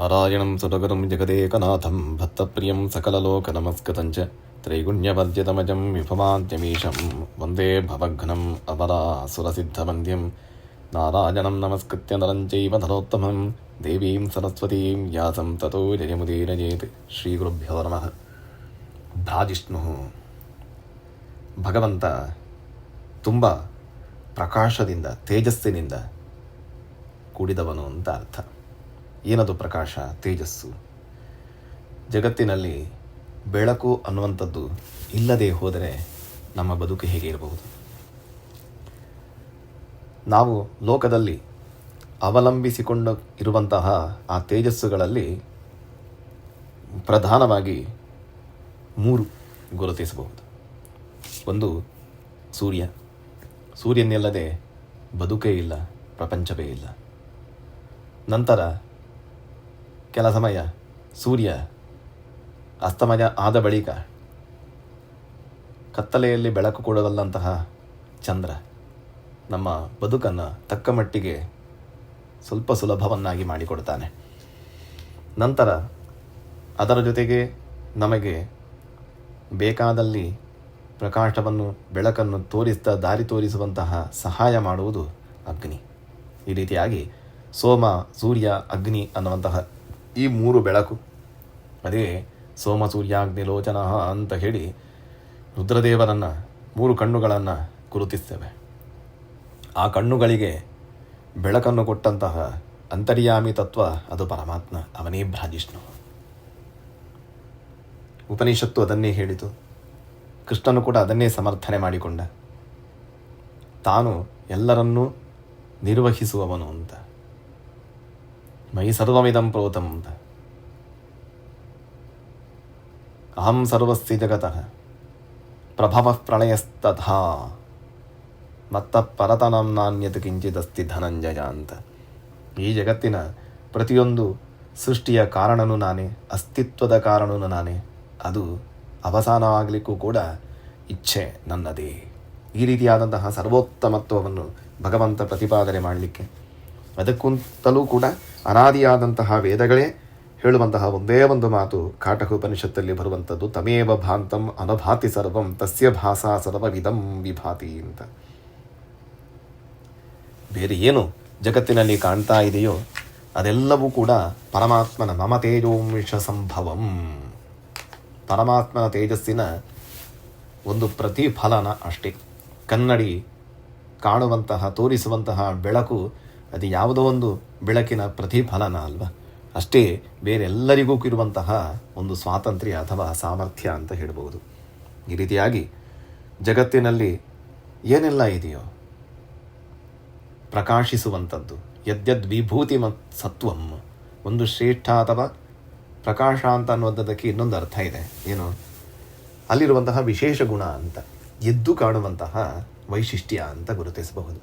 ನಾರಾಯಣಂ ಸುರಗುರುಂ ಜಗದೇಕನಾಥಂ ಭಕ್ತಪ್ರಿಯಂ ಸಕಲಲೋಕನಮಸ್ಕೃತಂಚ ತ್ರೈಗುಣ್ಯವರ್ಜಿತಮಜಂ ವಿಭವಾದ್ಯಮೀಶಂ ವಂದೇ ಭವಘ್ನಂ ಅಮರಾಸುರಸಿದ್ಧವಂದ್ಯಂ ನಾರಾಯಣಂ ನಮಸ್ಕೃತ್ಯ ನರಂ ಚೈವ ನರೋತ್ತಮಂ ದೇವೀಂ ಸರಸ್ವತೀಂ ವ್ಯಾಸಂ ತತೋ ಜಯಮುದೀರಯೇತ್. ಶ್ರೀ ಗುರುಭ್ಯೋ ನಮಃ. ಭ್ರಾಜಿಷ್ಣು ಭಗವಂತ ತುಂಬ ಪ್ರಕಾಶದಿಂದ, ತೇಜಸ್ಸಿನಿಂದ ಕೂಡಿದವನು ಅಂತ ಅರ್ಥ. ಏನದು ಪ್ರಕಾಶ, ತೇಜಸ್ಸು? ಜಗತ್ತಿನಲ್ಲಿ ಬೆಳಕು ಅನ್ನುವಂಥದ್ದು ಇಲ್ಲದೆ ಹೋದರೆ ನಮ್ಮ ಬದುಕು ಹೇಗೆ ಇರಬಹುದು? ನಾವು ಲೋಕದಲ್ಲಿ ಅವಲಂಬಿಸಿಕೊಂಡು ಇರುವಂತಹ ಆ ತೇಜಸ್ಸುಗಳಲ್ಲಿ ಪ್ರಧಾನವಾಗಿ 3 ಗುರುತಿಸಬಹುದು. ಒಂದು ಸೂರ್ಯ. ಸೂರ್ಯನಿಲ್ಲದೆ ಬದುಕೇ ಇಲ್ಲ, ಪ್ರಪಂಚವೇ ಇಲ್ಲ. ನಂತರ ಕೆಲ ಸಮಯ ಸೂರ್ಯ ಅಸ್ತಮಯ ಆದ ಬಳಿಕ ಕತ್ತಲೆಯಲ್ಲಿ ಬೆಳಕು ಕೊಡಬಲ್ಲಂತಹ ಚಂದ್ರ ನಮ್ಮ ಬದುಕನ್ನು ತಕ್ಕ ಮಟ್ಟಿಗೆ ಸ್ವಲ್ಪ ಸುಲಭವನ್ನಾಗಿ ಮಾಡಿಕೊಡ್ತಾನೆ. ನಂತರ ಅದರ ಜೊತೆಗೆ ನಮಗೆ ಬೇಕಾದಲ್ಲಿ ಪ್ರಕಾಶವನ್ನು, ಬೆಳಕನ್ನು ದಾರಿ ತೋರಿಸುವಂತಹ ಸಹಾಯ ಮಾಡುವುದು ಅಗ್ನಿ. ಈ ರೀತಿಯಾಗಿ ಸೋಮ, ಸೂರ್ಯ, ಅಗ್ನಿ ಅನ್ನುವಂತಹ ಈ 3 ಬೆಳಕು, ಅದೇ ಸೋಮ ಸೂರ್ಯಾಗ್ನಿಲೋಚನ ಅಂತ ಹೇಳಿ ರುದ್ರದೇವರನ್ನು 3 ಕಣ್ಣುಗಳನ್ನು ಗುರುತಿಸ್ತೇವೆ. ಆ ಕಣ್ಣುಗಳಿಗೆ ಬೆಳಕನ್ನು ಕೊಟ್ಟಂತಹ ಅಂತರ್ಯಾಮಿ ತತ್ವ ಅದು ಪರಮಾತ್ಮ, ಅವನೇ ಭ್ರಾಜಿಷ್ಣು. ಉಪನಿಷತ್ತು ಅದನ್ನೇ ಹೇಳಿತು. ಕೃಷ್ಣನು ಕೂಡ ಅದನ್ನೇ ಸಮರ್ಥನೆ ಮಾಡಿಕೊಂಡ. ತಾನು ಎಲ್ಲರನ್ನೂ ನಿರ್ವಹಿಸುವವನು ಅಂತ. ಮೈ ಸರ್ವಮಿದಂ ಪ್ರೋತಂ ಅಂತ. ಅಹಂ ಸರ್ವಸ್ಯ ಜಗತಃ ಪ್ರಭವ ಪ್ರಳಯಸ್ತಥಾ ಮತ್ತ ಪರತನಂ ನಾಣ್ಯತ್ ಕಿಂಚಿದಸ್ತಿ ಧನಂಜಯ ಅಂತ. ಈ ಜಗತ್ತಿನ ಪ್ರತಿಯೊಂದು ಸೃಷ್ಟಿಯ ಕಾರಣನೂ ನಾನೇ, ಅಸ್ತಿತ್ವದ ಕಾರಣನೂ ನಾನೇ. ಅದು ಅವಸಾನವಾಗಲಿಕ್ಕೂ ಕೂಡ ಇಚ್ಛೆ ನನ್ನದೇ. ಈ ರೀತಿಯಾದಂತಹ ಸರ್ವೋತ್ತಮತ್ವವನ್ನು ಭಗವಂತ ಪ್ರತಿಪಾದನೆ ಮಾಡಲಿಕ್ಕೆ, ಅದಕ್ಕಂತಲೂ ಕೂಡ ಅನಾದಿಯಾದಂತಹ ವೇದಗಳೇ ಹೇಳುವಂತಹ ಒಂದೇ ಒಂದು ಮಾತು ಕಾಟಕ ಉಪನಿಷತ್ತಲ್ಲಿ ಬರುವಂಥದ್ದು, ತಮೇವ ಭಾಂತಂ ಅನಭಾತಿ ಸರ್ವಂ ತಸ್ಯ ಭಾಸಾ ಸರ್ವವಿದಂ ವಿಭಾತಿ ಅಂತ. ಬೇರೆ ಏನು ಜಗತ್ತಿನಲ್ಲಿ ಕಾಣ್ತಾ ಇದೆಯೋ ಅದೆಲ್ಲವೂ ಕೂಡ ಪರಮಾತ್ಮನ ಮಮ ತೇಜೋಂಶ ಸಂಭವಂ, ಪರಮಾತ್ಮನ ತೇಜಸ್ಸಿನ ಒಂದು ಪ್ರತಿಫಲನ ಅಷ್ಟೇ. ಕನ್ನಡಿ ಕಾಣುವಂತಹ, ತೋರಿಸುವಂತಹ ಬೆಳಕು ಅದು ಯಾವುದೋ ಒಂದು ಬೆಳಕಿನ ಪ್ರತಿಫಲನ ಅಲ್ವಾ? ಅಷ್ಟೇ ಬೇರೆಲ್ಲರಿಗೂ ಇರುವಂತಹ ಒಂದು ಸ್ವಾತಂತ್ರ್ಯ ಅಥವಾ ಸಾಮರ್ಥ್ಯ ಅಂತ ಹೇಳ್ಬೋದು. ಈ ರೀತಿಯಾಗಿ ಜಗತ್ತಿನಲ್ಲಿ ಏನೆಲ್ಲ ಇದೆಯೋ ಪ್ರಕಾಶಿಸುವಂಥದ್ದು, ಯದ್ಯದ್ ವಿಭೂತಿ ಸತ್ವಂ, ಒಂದು ಶ್ರೇಷ್ಠ ಅಥವಾ ಪ್ರಕಾಶ ಅಂತ ಅನ್ನುವಂಥದ್ದಕ್ಕೆ ಇನ್ನೊಂದು ಅರ್ಥ ಇದೆ. ಏನು? ಅಲ್ಲಿರುವಂತಹ ವಿಶೇಷ ಗುಣ ಅಂತ, ಎದ್ದು ಕಾಣುವಂತಹ ವೈಶಿಷ್ಟ್ಯ ಅಂತ ಗುರುತಿಸಬಹುದು.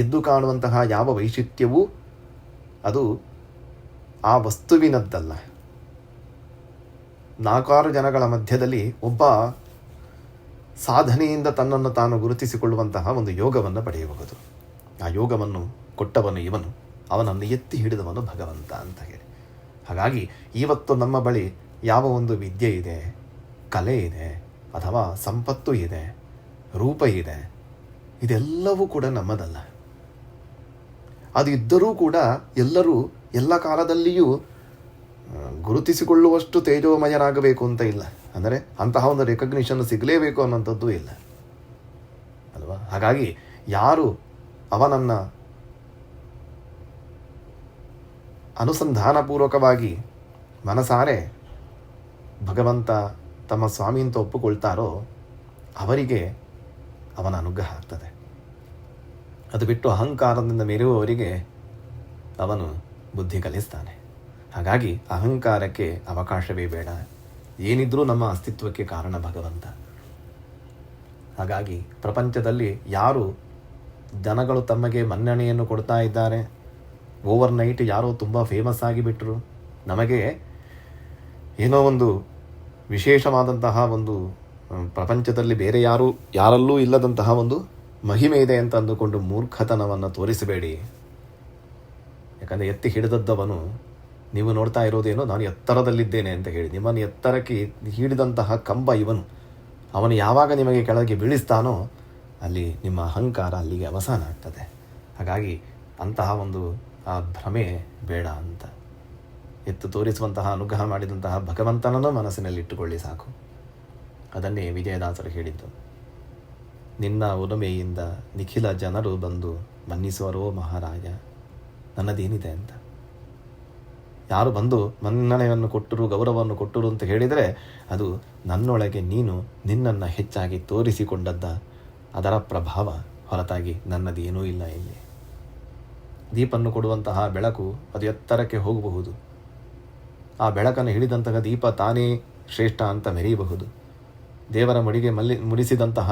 ಎದ್ದು ಕಾಣುವಂತಹ ಯಾವ ವೈಶಿಷ್ಟ್ಯವೂ ಅದು ಆ ವಸ್ತುವಿನದ್ದಲ್ಲ. 4 ಜನಗಳ ಮಧ್ಯದಲ್ಲಿ ಒಬ್ಬ ಸಾಧನೆಯಿಂದ ತನ್ನನ್ನು ತಾನು ಗುರುತಿಸಿಕೊಳ್ಳುವಂತಹ ಒಂದು ಯೋಗವನ್ನು ಪಡೆಯಬಹುದು. ಆ ಯೋಗವನ್ನು ಕೊಟ್ಟವನು ಇವನು, ಅವನನ್ನು ಎತ್ತಿ ಹಿಡಿದವನು ಭಗವಂತ ಅಂತ ಹೇಳಿ. ಹಾಗಾಗಿ ಇವತ್ತು ನಮ್ಮ ಬಳಿ ಯಾವ ಒಂದು ವಿದ್ಯೆ ಇದೆ, ಕಲೆ ಇದೆ, ಅಥವಾ ಸಂಪತ್ತು ಇದೆ, ರೂಪ ಇದೆ, ಇದೆಲ್ಲವೂ ಕೂಡ ನಮ್ಮದಲ್ಲ. ಅದು ಇದ್ದರೂ ಕೂಡ ಎಲ್ಲರೂ ಎಲ್ಲ ಕಾಲದಲ್ಲಿಯೂ ಗುರುತಿಸಿಕೊಳ್ಳುವಷ್ಟು ತೇಜೋಮಯನಾಗಬೇಕು ಅಂತ ಇಲ್ಲ. ಅಂದರೆ ಅಂತಹ ಒಂದು ರೆಕಗ್ನಿಷನ್ ಸಿಗಲೇಬೇಕು ಅನ್ನೋಂಥದ್ದು ಇಲ್ಲ ಅಲ್ವಾ? ಹಾಗಾಗಿ ಯಾರು ಅವನನ್ನು ಅನುಸಂಧಾನಪೂರ್ವಕವಾಗಿ ಮನಸಾರೆ ಭಗವಂತ ತಮ್ಮ ಸ್ವಾಮಿ ಅಂತ ಒಪ್ಪಿಕೊಳ್ತಾರೋ ಅವರಿಗೆ ಅವನ ಅನುಗ್ರಹ ಆಗ್ತದೆ. ಅದು ಬಿಟ್ಟು ಅಹಂಕಾರದಿಂದ ಮೆರೆಯುವವರಿಗೆ ಅವನು ಬುದ್ಧಿ ಕಲಿಸ್ತಾನೆ. ಹಾಗಾಗಿ ಅಹಂಕಾರಕ್ಕೆ ಅವಕಾಶವೇ ಬೇಡ. ಏನಿದ್ರೂ ನಮ್ಮ ಅಸ್ತಿತ್ವಕ್ಕೆ ಕಾರಣ ಭಗವಂತ. ಹಾಗಾಗಿ ಪ್ರಪಂಚದಲ್ಲಿ ಯಾರು ಜನಗಳು ತಮಗೆ ಮನ್ನಣೆಯನ್ನು ಕೊಡ್ತಾ ಇದ್ದಾರೆ, ಓವರ್ನೈಟ್ ಯಾರೋ ತುಂಬ ಫೇಮಸ್ ಆಗಿಬಿಟ್ರು, ನಮಗೆ ಏನೋ ಒಂದು ವಿಶೇಷವಾದಂತಹ ಒಂದು ಪ್ರಪಂಚದಲ್ಲಿ ಬೇರೆ ಯಾರಲ್ಲೂ ಇಲ್ಲದಂತಹ ಒಂದು ಮಹಿಮೆ ಇದೆ ಅಂತ ಅಂದುಕೊಂಡು ಮೂರ್ಖತನವನ್ನು ತೋರಿಸಬೇಡಿ. ಯಾಕಂದರೆ ಎತ್ತಿ ಹಿಡಿದದ್ದವನು ನೀವು ನೋಡ್ತಾ ಇರೋದೇನೋ ನಾನು ಎತ್ತರದಲ್ಲಿದ್ದೇನೆ ಅಂತ ಹೇಳಿ. ನಿಮ್ಮನ್ನು ಎತ್ತರಕ್ಕೆ ಹಿಡಿದಂತಹ ಕಂಬ ಇವನು. ಅವನು ಯಾವಾಗ ನಿಮಗೆ ಕೆಳಗೆ ಬೀಳಿಸ್ತಾನೋ ಅಲ್ಲಿ ನಿಮ್ಮ ಅಹಂಕಾರ ಅಲ್ಲಿಗೆ ಅವಸಾನ ಆಗ್ತದೆ. ಹಾಗಾಗಿ ಅಂತಹ ಒಂದು ಆ ಭ್ರಮೆ ಬೇಡ ಅಂತ. ಎತ್ತು ತೋರಿಸುವಂತಹ ಅನುಗ್ರಹ ಮಾಡಿದಂತಹ ಭಗವಂತನನ್ನು ಮನಸ್ಸಿನಲ್ಲಿಟ್ಟುಕೊಳ್ಳಿ ಸಾಕು. ಅದನ್ನೇ ವಿಜಯದಾಸರು ಹೇಳಿದ್ದು. ನಿನ್ನ ಉಲುಮೆಯಿಂದ ನಿಖಿಲ ಜನರು ಬಂದು ಮನ್ನಿಸುವರೋ ಮಹಾರಾಜ, ನನ್ನದೇನಿದೆ ಅಂತ. ಯಾರು ಬಂದು ಮನ್ನಣೆಯನ್ನು ಕೊಟ್ಟರು, ಗೌರವವನ್ನು ಕೊಟ್ಟರು ಅಂತ ಹೇಳಿದರೆ ಅದು ನನ್ನೊಳಗೆ ನೀನು ನಿನ್ನನ್ನು ಹೆಚ್ಚಾಗಿ ತೋರಿಸಿಕೊಂಡದ್ದ ಅದರ ಪ್ರಭಾವ ಹೊರತಾಗಿ ನನ್ನದೇನೂ ಇಲ್ಲ. ಇಲ್ಲಿ ದೀಪನ್ನು ಕೊಡುವಂತಹ ಬೆಳಕು ಅದು ಎತ್ತರಕ್ಕೆ ಹೋಗಬಹುದು. ಆ ಬೆಳಕನ್ನು ಹಿಡಿದಂತಹ ದೀಪ ತಾನೇ ಶ್ರೇಷ್ಠ ಅಂತ ಮೆರೆಯಬಹುದು. ದೇವರ ಮುಡಿಗೆ ಮುಡಿಸಿದಂತಹ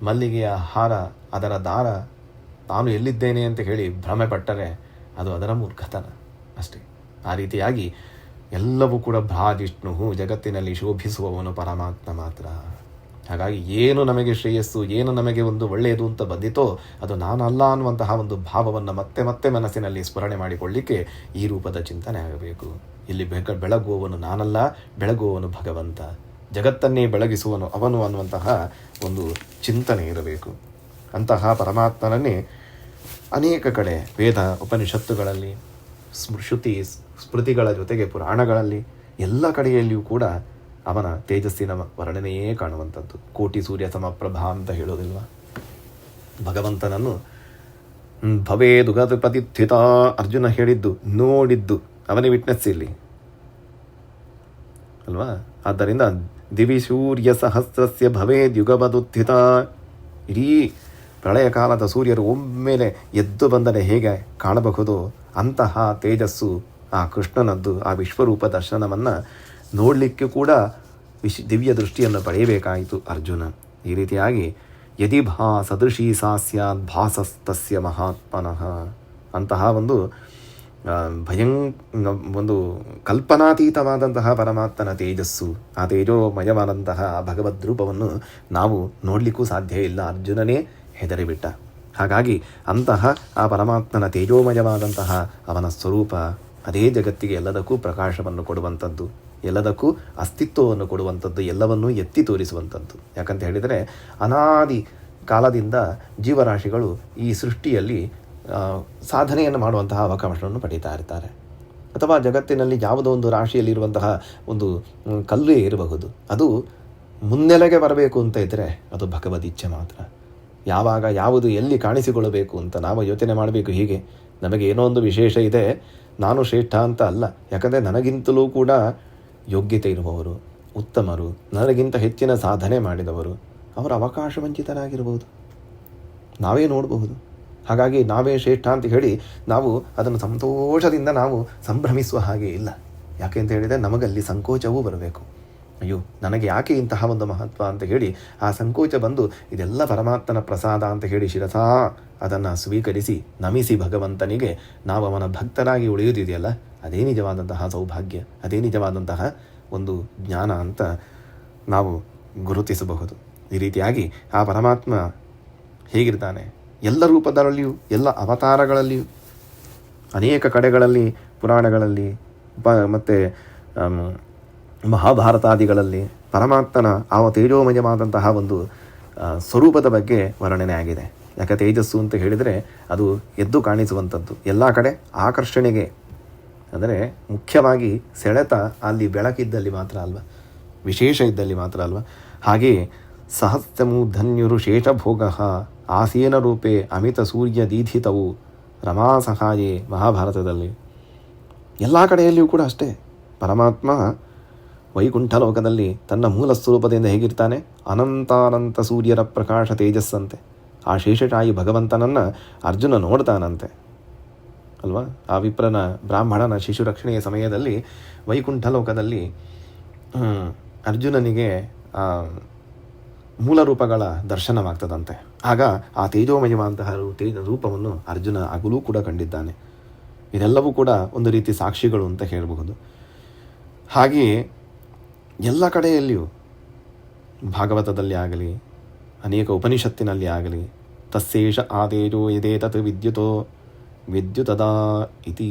ಮಲ್ಲಿಗೆಯ ಹಾರ, ಅದರ ದಾರ ತಾನು ಎಲ್ಲಿದ್ದೇನೆ ಅಂತ ಹೇಳಿ ಭ್ರಮೆ ಪಟ್ಟರೆ ಅದು ಅದರ ಮೂರ್ಖತನ ಅಷ್ಟೇ. ಆ ರೀತಿಯಾಗಿ ಎಲ್ಲವೂ ಕೂಡ ಭ್ರಾಜಿಷ್ಣು, ಜಗತ್ತಿನಲ್ಲಿ ಶೋಭಿಸುವವನು ಪರಮಾತ್ಮ ಮಾತ್ರ. ಹಾಗಾಗಿ ಏನು ನಮಗೆ ಶ್ರೇಯಸ್ಸು, ಏನು ನಮಗೆ ಒಂದು ಒಳ್ಳೆಯದು ಅಂತ ಬಂದಿತೋ ಅದು ನಾನಲ್ಲ ಅನ್ನುವಂತಹ ಒಂದು ಭಾವವನ್ನು ಮತ್ತೆ ಮತ್ತೆ ಮನಸ್ಸಿನಲ್ಲಿ ಸ್ಮರಣೆ ಮಾಡಿಕೊಳ್ಳಿಕ್ಕೆ ಈ ರೂಪದ ಚಿಂತನೆ ಆಗಬೇಕು. ಇಲ್ಲಿ ಬೆಳಗುವವನು ನಾನಲ್ಲ, ಬೆಳಗುವವನು ಭಗವಂತ, ಜಗತ್ತನ್ನೇ ಬೆಳಗಿಸುವನು ಅವನು ಅನ್ನುವಂತಹ ಒಂದು ಚಿಂತನೆ ಇರಬೇಕು. ಅಂತಹ ಪರಮಾತ್ಮನನ್ನೇ ಅನೇಕ ಕಡೆ ವೇದ ಉಪನಿಷತ್ತುಗಳಲ್ಲಿ, ಶ್ರುತಿ ಸ್ಮೃತಿಗಳ ಜೊತೆಗೆ ಪುರಾಣಗಳಲ್ಲಿ ಎಲ್ಲ ಕಡೆಯಲ್ಲಿಯೂ ಕೂಡ ಅವನ ತೇಜಸ್ಸಿನ ವರ್ಣನೆಯೇ ಕಾಣುವಂಥದ್ದು. ಕೋಟಿ ಸೂರ್ಯ ಸಮಪ್ರಭಾ ಅಂತ ಹೇಳೋದಿಲ್ವ? ಭಗವಂತನನ್ನು ಭವೇದುಗತಿಪತಿಥಿತ ಅರ್ಜುನ ಹೇಳಿದ್ದು, ನೋಡಿದ್ದು ಅವನೇ ವಿಟ್ನೆಸ್ ಇಲ್ಲಿ ಅಲ್ವಾ? ಆದ್ದರಿಂದ ದಿವಿ ಸೂರ್ಯ ಸಹಸ್ರಸ್ಯ ಭವೇದ್ಯುಗಪದುತ್ಥಿತ. ಇಡೀ ಪ್ರಳಯ ಕಾಲದ ಸೂರ್ಯರು ಒಮ್ಮೆಲೆ ಎದ್ದು ಬಂದರೆ ಹೇಗೆ ಕಾಣಬಹುದು ಅಂತಹ ತೇಜಸ್ಸು ಆ ಕೃಷ್ಣನದ್ದು. ಆ ವಿಶ್ವರೂಪ ದರ್ಶನವನ್ನು ನೋಡಲಿಕ್ಕೆ ಕೂಡ ದಿವ್ಯ ದೃಷ್ಟಿಯನ್ನು ಪಡೆಯಬೇಕಾಯಿತು ಅರ್ಜುನ. ಈ ರೀತಿಯಾಗಿ ಯದಿ ಭಾ ಸದೃಶೀ ಸಾ ಸ್ಯಾತ್ ಭಾಸಸ್ತಸ್ಯ ಮಹಾತ್ಮನಃ ಅಂತಹ ಒಂದು ಒಂದು ಕಲ್ಪನಾತೀತವಾದಂತಹ ಪರಮಾತ್ಮನ ತೇಜಸ್ಸು, ಆ ತೇಜೋಮಯವಾದಂತಹ ಭಗವದ್ ರೂಪವನ್ನು ನಾವು ನೋಡಲಿಕ್ಕೂ ಸಾಧ್ಯ ಇಲ್ಲ. ಅರ್ಜುನನೇ ಹೆದರಿಬಿಟ್ಟ. ಹಾಗಾಗಿ ಅಂತಹ ಆ ಪರಮಾತ್ಮನ ತೇಜೋಮಯವಾದಂತಹ ಅವನ ಸ್ವರೂಪ ಅದೇ ಜಗತ್ತಿಗೆ ಎಲ್ಲದಕ್ಕೂ ಪ್ರಕಾಶವನ್ನು ಕೊಡುವಂಥದ್ದು, ಎಲ್ಲದಕ್ಕೂ ಅಸ್ತಿತ್ವವನ್ನು ಕೊಡುವಂಥದ್ದು, ಎಲ್ಲವನ್ನೂ ಎತ್ತಿ ತೋರಿಸುವಂಥದ್ದು. ಯಾಕಂತ ಹೇಳಿದರೆ ಅನಾದಿ ಕಾಲದಿಂದ ಜೀವರಾಶಿಗಳು ಈ ಸೃಷ್ಟಿಯಲ್ಲಿ ಸಾಧನೆಯನ್ನು ಮಾಡುವಂತಹ ಅವಕಾಶವನ್ನು ಪಡೀತಾ ಇರ್ತಾರೆ. ಅಥವಾ ಜಗತ್ತಿನಲ್ಲಿ ಯಾವುದೋ ಒಂದು ರಾಶಿಯಲ್ಲಿರುವಂತಹ ಒಂದು ಕಲ್ಲೇ ಇರಬಹುದು, ಅದು ಮುನ್ನೆಲೆಗೆ ಬರಬೇಕು ಅಂತ ಇದ್ದರೆ ಅದು ಭಗವದ್ ಇಚ್ಛೆ ಮಾತ್ರ. ಯಾವಾಗ ಯಾವುದು ಎಲ್ಲಿ ಕಾಣಿಸಿಕೊಳ್ಳಬೇಕು ಅಂತ ನಾವು ಯೋಚನೆ ಮಾಡಬೇಕು. ಹೀಗೆ ನಮಗೆ ಏನೋ ಒಂದು ವಿಶೇಷ ಇದೆ, ನಾನು ಶ್ರೇಷ್ಠ ಅಂತ ಅಲ್ಲ. ಯಾಕಂದರೆ ನನಗಿಂತಲೂ ಕೂಡ ಯೋಗ್ಯತೆ ಇರುವವರು, ಉತ್ತಮರು, ನನಗಿಂತ ಹೆಚ್ಚಿನ ಸಾಧನೆ ಮಾಡಿದವರು ಅವರ ಅವಕಾಶ ವಂಚಿತರಾಗಿರಬಹುದು, ನಾವೇ ನೋಡಬಹುದು. ಹಾಗಾಗಿ ನಾವೇ ಶ್ರೇಷ್ಠ ಅಂತ ಹೇಳಿ ನಾವು ಅದನ್ನು ಸಂತೋಷದಿಂದ ನಾವು ಸಂಭ್ರಮಿಸುವ ಹಾಗೆ ಇಲ್ಲ. ಯಾಕೆ ಅಂತ ಹೇಳಿದರೆ ನಮಗಲ್ಲಿ ಸಂಕೋಚವೂ ಬರಬೇಕು. ಅಯ್ಯೋ ನನಗೆ ಯಾಕೆ ಇಂತಹ ಒಂದು ಮಹತ್ವ ಅಂತ ಹೇಳಿ ಆ ಸಂಕೋಚ ಬಂದು ಇದೆಲ್ಲ ಪರಮಾತ್ಮನ ಪ್ರಸಾದ ಅಂತ ಹೇಳಿ ಶಿರಸಾ ಅದನ್ನು ಸ್ವೀಕರಿಸಿ ನಮಿಸಿ ಭಗವಂತನಿಗೆ ನಾವು ಅವನ ಭಕ್ತರಾಗಿ ಉಳಿಯುವುದಿದೆಯಲ್ಲ, ಅದೇ ನಿಜವಾದಂತಹ ಸೌಭಾಗ್ಯ, ಅದೇ ನಿಜವಾದಂತಹ ಒಂದು ಜ್ಞಾನ ಅಂತ ನಾವು ಗುರುತಿಸಬಹುದು. ಈ ರೀತಿಯಾಗಿ ಆ ಪರಮಾತ್ಮ ಹೇಗಿರ್ತಾನೆ ಎಲ್ಲ ರೂಪದಲ್ಲಿಯೂ, ಎಲ್ಲ ಅವತಾರಗಳಲ್ಲಿಯೂ, ಅನೇಕ ಕಡೆಗಳಲ್ಲಿ ಪುರಾಣಗಳಲ್ಲಿ ಮತ್ತು ಮಹಾಭಾರತಾದಿಗಳಲ್ಲಿ ಪರಮಾತ್ಮನ ಆ ತೇಜೋಮಯವಾದಂತಹ ಒಂದು ಸ್ವರೂಪದ ಬಗ್ಗೆ ವರ್ಣನೆ ಆಗಿದೆ. ಯಾಕೆ ತೇಜಸ್ಸು ಅಂತ ಹೇಳಿದರೆ ಅದು ಎದ್ದು ಕಾಣಿಸುವಂಥದ್ದು, ಎಲ್ಲ ಕಡೆ ಆಕರ್ಷಣೆಗೆ, ಅಂದರೆ ಮುಖ್ಯವಾಗಿ ಸೆಳೆತ ಅಲ್ಲಿ ಬೆಳಕಿದ್ದಲ್ಲಿ ಮಾತ್ರ ಅಲ್ವ, ವಿಶೇಷ ಇದ್ದಲ್ಲಿ ಮಾತ್ರ ಅಲ್ವ. ಹಾಗೆಯೇ ಸಹಸ್ರಮು ಧನ್ಯುರು ಶೇಷಭೋಗ ಆಸೀನ ರೂಪೇ ಅಮಿತ ಸೂರ್ಯ ದೀಧಿತವು ರಮಾ ಸಹಾಯೇ ಮಹಾಭಾರತದಲ್ಲಿ. ಎಲ್ಲ ಕಡೆಯಲ್ಲಿಯೂ ಕೂಡ ಅಷ್ಟೇ. ಪರಮಾತ್ಮ ವೈಕುಂಠ ಲೋಕದಲ್ಲಿ ತನ್ನ ಮೂಲ ಸ್ವರೂಪದಿಂದ ಹೇಗಿರ್ತಾನೆ, ಅನಂತಾನಂತ ಸೂರ್ಯರ ಪ್ರಕಾಶ ತೇಜಸ್ಸಂತೆ. ಆ ಶೇಷಶಾಹಿ ಭಗವಂತನನ್ನು ಅರ್ಜುನ ನೋಡ್ತಾನಂತೆ ಅಲ್ವಾ? ಆ ವಿಪ್ರನ ಬ್ರಾಹ್ಮಣನ ಶಿಶು ರಕ್ಷಣೆಯ ಸಮಯದಲ್ಲಿ ವೈಕುಂಠ ಲೋಕದಲ್ಲಿ ಅರ್ಜುನನಿಗೆ ಮೂಲ ರೂಪಗಳ ದರ್ಶನವಾಗ್ತದಂತೆ. ಆಗ ಆ ತೇಜೋಮಯವಾದಂತಹ ರೂಪವನ್ನು ಅರ್ಜುನ ಆಗಲೂ ಕೂಡ ಕಂಡಿದ್ದಾನೆ. ಇದೆಲ್ಲವೂ ಕೂಡ ಒಂದು ರೀತಿ ಸಾಕ್ಷಿಗಳು ಅಂತ ಹೇಳಬಹುದು. ಹಾಗೆಯೇ ಎಲ್ಲ ಕಡೆಯಲ್ಲಿಯೂ ಭಾಗವತದಲ್ಲಿ ಆಗಲಿ, ಅನೇಕ ಉಪನಿಷತ್ತಿನಲ್ಲಿ ಆಗಲಿ, ತಸ್ಸೇಷ ಆದೇಜೋ ಯದೇ ತತ್ ವಿದ್ಯುತೋ ವಿದ್ಯುತದಾ ಇತಿ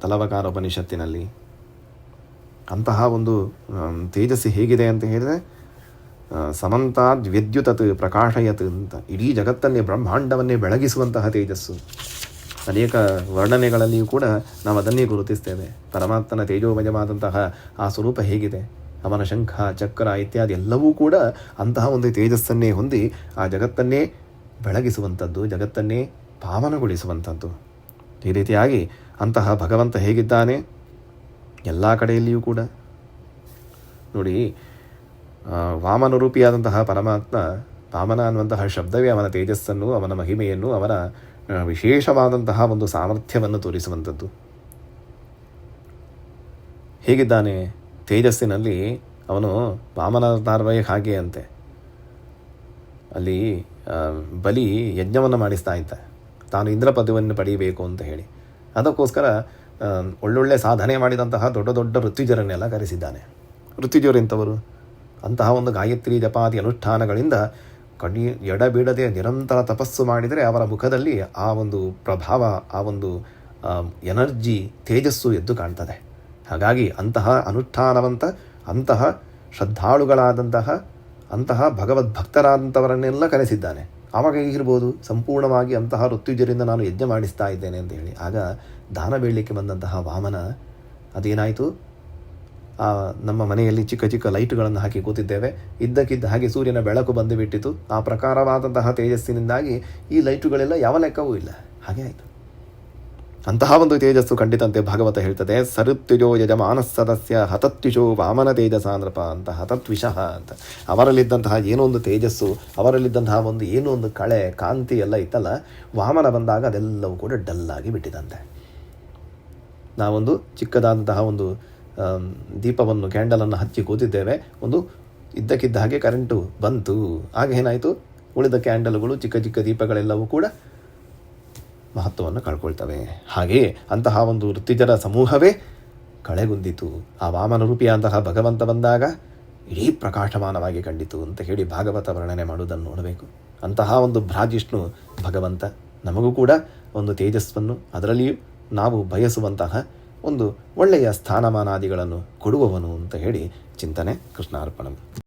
ತಲವಕಾರ ಉಪನಿಷತ್ತಿನಲ್ಲಿ ಅಂತಹ ಒಂದು ತೇಜಸ್ಸು ಹೇಗಿದೆ ಅಂತ ಹೇಳಿದರೆ ಸಮಂತಾದ್ ವಿದ್ಯುತತ್ ಪ್ರಕಾಶಯತ್ ಅಂತ ಇಡೀ ಜಗತ್ತನ್ನೇ ಬ್ರಹ್ಮಾಂಡವನ್ನೇ ಬೆಳಗಿಸುವಂತಹ ತೇಜಸ್ಸು. ಅನೇಕ ವರ್ಣನೆಗಳಲ್ಲಿಯೂ ಕೂಡ ನಾವು ಅದನ್ನೇ ಗುರುತಿಸ್ತೇವೆ. ಪರಮಾತ್ಮನ ತೇಜೋಮಯವಾದಂತಹ ಆ ಸ್ವರೂಪ ಹೇಗಿದೆ, ಅವನ ಶಂಖ ಚಕ್ರ ಇತ್ಯಾದಿ ಎಲ್ಲವೂ ಕೂಡ ಅಂತಹ ಒಂದು ತೇಜಸ್ಸನ್ನೇ ಹೊಂದಿ ಆ ಜಗತ್ತನ್ನೇ ಬೆಳಗಿಸುವಂಥದ್ದು, ಜಗತ್ತನ್ನೇ ಪಾವನಗೊಳಿಸುವಂಥದ್ದು. ಈ ರೀತಿಯಾಗಿ ಅಂತಹ ಭಗವಂತ ಹೇಗಿದ್ದಾನೆ ಎಲ್ಲ ಕಡೆಯಲ್ಲಿಯೂ ಕೂಡ ನೋಡಿ. ವಾಮನರೂಪಿಯಾದಂತಹ ಪರಮಾತ್ಮ, ವಾಮನ ಅನ್ನುವಂತಹ ಶಬ್ದವೇ ಅವನ ತೇಜಸ್ಸನ್ನು, ಅವನ ಮಹಿಮೆಯನ್ನು, ಅವನ ವಿಶೇಷವಾದಂತಹ ಒಂದು ಸಾಮರ್ಥ್ಯವನ್ನು ತೋರಿಸುವಂಥದ್ದು. ಹೇಗಿದ್ದಾನೆ ತೇಜಸ್ಸಿನಲ್ಲಿ ಅವನು ವಾಮನಾವತಾರವೇ ಹಾಗೆ ಅಂತೆ. ಅಲ್ಲಿ ಬಲಿ ಯಜ್ಞವನ್ನು ಮಾಡಿಸ್ತಾ ಇದ್ದ, ತಾನು ಇಂದ್ರ ಪದವಿಯನ್ನು ಪಡೆಯಬೇಕು ಅಂತ ಹೇಳಿ. ಅದಕ್ಕೋಸ್ಕರ ಒಳ್ಳೊಳ್ಳೆ ಸಾಧನೆ ಮಾಡಿದಂತಹ ದೊಡ್ಡ ದೊಡ್ಡ ಋತ್ವಿಜರನ್ನೆಲ್ಲ ಕರೆಸಿದ್ದಾನೆ. ಋತ್ವಿಜರೆಂಥವರು? ಅಂತಹ ಒಂದು ಗಾಯತ್ರಿ ಜಪಾದಿ ಅನುಷ್ಠಾನಗಳಿಂದ ಎಡಬಿಡದೆ ನಿರಂತರ ತಪಸ್ಸು ಮಾಡಿದರೆ ಅವರ ಮುಖದಲ್ಲಿ ಆ ಒಂದು ಪ್ರಭಾವ, ಆ ಒಂದು ಎನರ್ಜಿ, ತೇಜಸ್ಸು ಎದ್ದು ಕಾಣ್ತದೆ. ಹಾಗಾಗಿ ಅಂತಹ ಅನುಷ್ಠಾನವಂತ, ಅಂತಹ ಶ್ರದ್ಧಾಳುಗಳಾದಂತಹ, ಅಂತಹ ಭಗವದ್ಭಕ್ತರಾದಂಥವರನ್ನೆಲ್ಲ ಕರೆಸಿದ್ದಾನೆ. ಆವಾಗ ಹೇಗಿರ್ಬೋದು? ಸಂಪೂರ್ಣವಾಗಿ ಅಂತಹ ಋತ್ವಿಜರಿಂದ ನಾನು ಯಜ್ಞ ಮಾಡಿಸ್ತಾ ಇದ್ದೇನೆ ಅಂತ ಹೇಳಿ. ಆಗ ದಾನ ಬೇಡಲಿಕ್ಕೆ ಬಂದಂತಹ ವಾಮನ ಅದೇನಾಯಿತು, ನಮ್ಮ ಮನೆಯಲ್ಲಿ ಚಿಕ್ಕ ಚಿಕ್ಕ ಲೈಟ್ಗಳನ್ನು ಹಾಕಿ ಕೂತಿದ್ದೇವೆ, ಇದ್ದಕ್ಕಿದ್ದ ಹಾಗೆ ಸೂರ್ಯನ ಬೆಳಕು ಬಂದು ಬಿಟ್ಟಿತು. ಆ ಪ್ರಕಾರವಾದಂತಹ ತೇಜಸ್ಸಿನಿಂದಾಗಿ ಈ ಲೈಟುಗಳೆಲ್ಲ ಯಾವ ಲೆಕ್ಕವೂ ಇಲ್ಲ, ಹಾಗೆ ಆಯಿತು. ಅಂತಹ ಒಂದು ತೇಜಸ್ಸು ಖಂಡಿತಂತೆ ಭಾಗವತ ಹೇಳ್ತದೆ. ಸಋತ್ವಿಜೋ ಯಜಮಾನ ಸದಸ್ಯ ಹತತ್ವಿಷೋ ವಾಮನ ತೇಜಸ ನೃಪ ಅಂತ. ಹತತ್ವಿಷಃ ಅಂತ ಅವರಲ್ಲಿದ್ದಂತಹ ಏನೋ ಒಂದು ತೇಜಸ್ಸು, ಅವರಲ್ಲಿದ್ದಂತಹ ಒಂದು ಏನೋ ಒಂದು ಕಳೆ ಕಾಂತಿ ಎಲ್ಲ ಇತ್ತಲ್ಲ, ವಾಮನ ಬಂದಾಗ ಅದೆಲ್ಲವೂ ಕೂಡ ಡಲ್ಲಾಗಿ ಬಿಟ್ಟಿದಂತೆ. ನಾವೊಂದು ಚಿಕ್ಕದಾದಂತಹ ಒಂದು ದೀಪವನ್ನು, ಕ್ಯಾಂಡಲನ್ನು ಹಚ್ಚಿ ಕೂತಿದ್ದೇವೆ, ಒಂದು ಇದ್ದಕ್ಕಿದ್ದ ಹಾಗೆ ಕರೆಂಟು ಬಂತು. ಆಗ ಏನಾಯಿತು, ಉಳಿದ ಕ್ಯಾಂಡಲ್ಗಳು, ಚಿಕ್ಕ ಚಿಕ್ಕ ದೀಪಗಳೆಲ್ಲವೂ ಕೂಡ ಮಹತ್ವವನ್ನು ಕಳ್ಕೊಳ್ತವೆ. ಹಾಗೆಯೇ ಅಂತಹ ಒಂದು ಋತ್ವಿಜರ ಸಮೂಹವೇ ಕಳೆಗುಂದಿತು. ಆ ವಾಮನ ರೂಪಿಯಾದಂತಹ ಭಗವಂತ ಬಂದಾಗ ಇಡೀ ಪ್ರಕಾಶಮಾನವಾಗಿ ಕಂಡಿತು ಅಂತ ಹೇಳಿ ಭಾಗವತ ವರ್ಣನೆ ಮಾಡುವುದನ್ನು ನೋಡಬೇಕು. ಅಂತಹ ಒಂದು ಭ್ರಾಜಿಷ್ಣು ಭಗವಂತ ನಮಗೂ ಕೂಡ ಒಂದು ತೇಜಸ್ಸನ್ನು, ಅದರಲ್ಲಿಯೂ ನಾವು ಬಯಸುವಂತಹ ಒಂದು ಒಳ್ಳೆಯ ಸ್ಥಾನಮಾನಾದಿಗಳನ್ನು ಕೊಡುವವನು ಅಂತ ಹೇಳಿ ಚಿಂತನೆ. ಕೃಷ್ಣಾರ್ಪಣಂ.